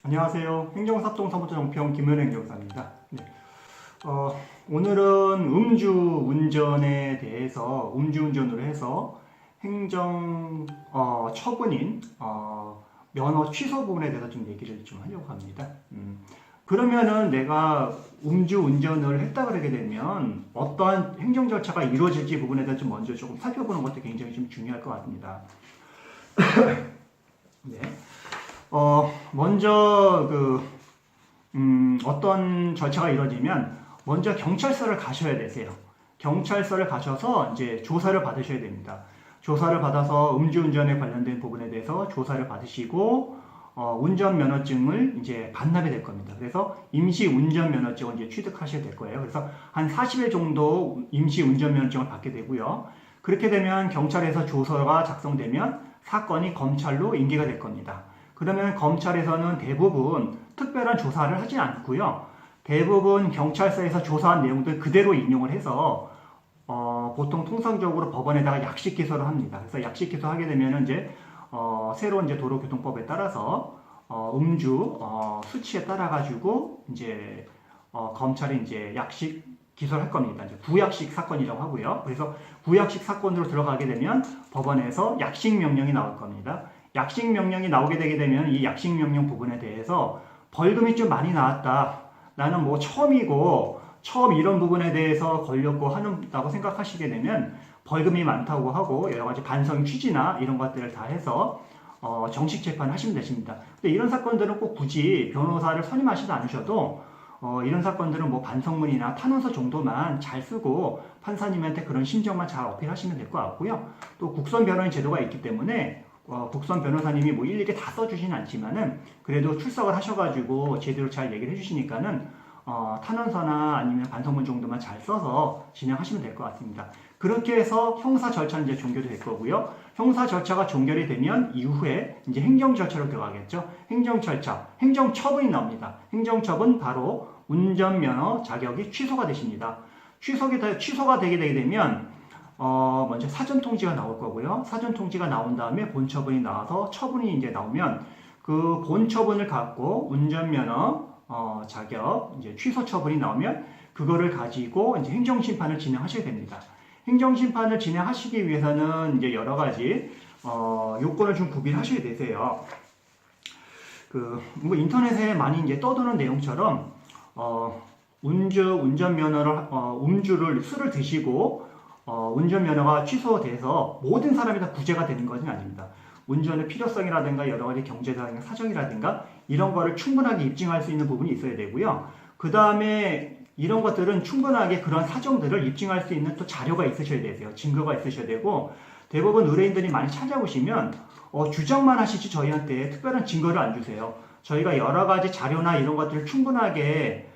안녕하세요. 행정사업동사무처 정평 김현행 행정사입니다. 네. 오늘은 음주운전에 대해서 음주운전으로 해서 행정 처분인 면허 취소 부분에 대해서 좀 얘기를 좀 하려고 합니다. 그러면은 내가 음주운전을 했다 그러게 되면 어떠한 행정 절차가 이루어질지 부분에 대해서 좀 먼저 조금 살펴보는 것도 굉장히 좀 중요할 것 같습니다. 네. 먼저 어떤 절차가 이루어지면 먼저 경찰서를 가셔야 되세요. 경찰서를 가셔서 이제 조사를 받으셔야 됩니다. 조사를 받아서 음주운전에 관련된 부분에 대해서 조사를 받으시고 운전면허증을 이제 반납이 될 겁니다. 그래서 임시 운전면허증을 이제 취득하셔야 될 거예요. 그래서 한 40일 정도 임시 운전면허증을 받게 되고요. 그렇게 되면 경찰에서 조서가 작성되면 사건이 검찰로 인계가 될 겁니다. 그러면 검찰에서는 대부분 특별한 조사를 하지 않고요. 대부분 경찰서에서 조사한 내용들 그대로 인용을 해서 보통 통상적으로 법원에다가 약식 기소를 합니다. 그래서 약식 기소하게 되면 이제 새로운 이제 도로교통법에 따라서 음주 수치에 따라 가지고 이제 검찰이 이제 약식 기소를 할 겁니다. 이제 구약식 사건이라고 하고요. 그래서 구약식 사건으로 들어가게 되면 법원에서 약식 명령이 나올 겁니다. 약식 명령이 나오게 되게 되면 이 약식 명령 부분에 대해서 벌금이 좀 많이 나왔다. 나는 뭐 처음 이런 부분에 대해서 걸렸고 한다고 생각하시게 되면 벌금이 많다고 하고 여러 가지 반성 취지나 이런 것들을 다 해서 정식 재판을 하시면 되십니다. 근데 이런 사건들은 꼭 굳이 변호사를 선임하시지 않으셔도 이런 사건들은 뭐 반성문이나 탄원서 정도만 잘 쓰고 판사님한테 그런 심정만 잘 어필하시면 될 것 같고요. 또 국선 변호인 제도가 있기 때문에 국선 변호사님이 뭐 일일이 다 써주진 않지만은 그래도 출석을 하셔가지고 제대로 잘 얘기를 해주시니까는 탄원서나 아니면 반성문 정도만 잘 써서 진행하시면 될 것 같습니다. 그렇게 해서 형사 절차는 이제 종결이 될 거고요. 형사 절차가 종결이 되면 이후에 이제 행정 절차로 들어가겠죠. 행정 절차, 행정 처분이 나옵니다. 행정 처분 바로 운전면허 자격이 취소가 되십니다. 취소가 되게 되면 먼저 사전 통지가 나올 거고요. 사전 통지가 나온 다음에 본 처분이 나와서 처분이 이제 나오면 그 본 처분을 갖고 운전면허 자격 이제 취소 처분이 나오면 그거를 가지고 이제 행정심판을 진행하셔야 됩니다. 행정심판을 진행하시기 위해서는 이제 여러 가지 요건을 좀 구비하셔야 되세요. 뭐 인터넷에 많이 이제 떠도는 내용처럼 운전면허를 음주를 술을 드시고 운전면허가 취소돼서 모든 사람이 다 구제가 되는 것은 아닙니다. 운전의 필요성이라든가 여러 가지 경제적인 사정이라든가 이런 거를 충분하게 입증할 수 있는 부분이 있어야 되고요. 그 다음에 이런 것들은 충분하게 그런 사정들을 입증할 수 있는 또 자료가 있으셔야 되세요. 증거가 있으셔야 되고 대부분 의뢰인들이 많이 찾아오시면 주장만 하시지 저희한테 특별한 증거를 안 주세요. 저희가 여러 가지 자료나 이런 것들을 충분하게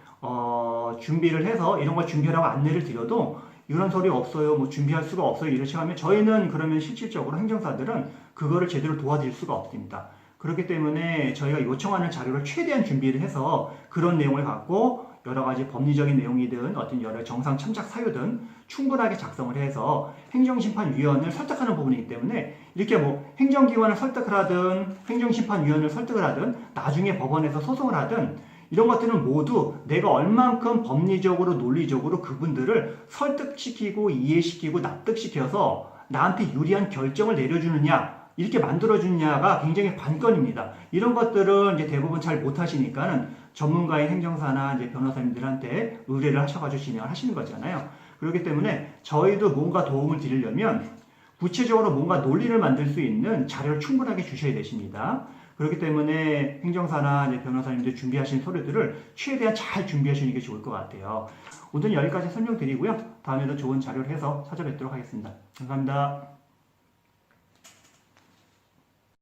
준비를 해서 이런 걸 준비하라고 안내를 드려도 이런 소리 없어요. 뭐 준비할 수가 없어요. 이렇게 하면 저희는 그러면 실질적으로 행정사들은 그거를 제대로 도와드릴 수가 없습니다. 그렇기 때문에 저희가 요청하는 자료를 최대한 준비를 해서 그런 내용을 갖고 여러 가지 법리적인 내용이든 어떤 여러 정상 참작 사유든 충분하게 작성을 해서 행정심판위원을 설득하는 부분이기 때문에 이렇게 뭐 행정기관을 설득을 하든 행정심판위원을 설득을 하든 나중에 법원에서 소송을 하든 이런 것들은 모두 내가 얼만큼 법리적으로 논리적으로 그분들을 설득시키고 이해시키고 납득시켜서 나한테 유리한 결정을 내려주느냐 이렇게 만들어주느냐가 굉장히 관건입니다. 이런 것들은 이제 대부분 잘 못하시니까는 전문가인 행정사나 이제 변호사님들한테 의뢰를 하셔가지고 진행을 하시는 거잖아요. 그렇기 때문에 저희도 뭔가 도움을 드리려면 구체적으로 뭔가 논리를 만들 수 있는 자료를 충분하게 주셔야 되십니다. 그렇기 때문에 행정사나 이제 변호사님들 준비하신 서류들을 최대한 잘 준비하시는 게 좋을 것 같아요. 오늘 여기까지 설명드리고요. 다음에도 좋은 자료를 해서 찾아뵙도록 하겠습니다. 감사합니다.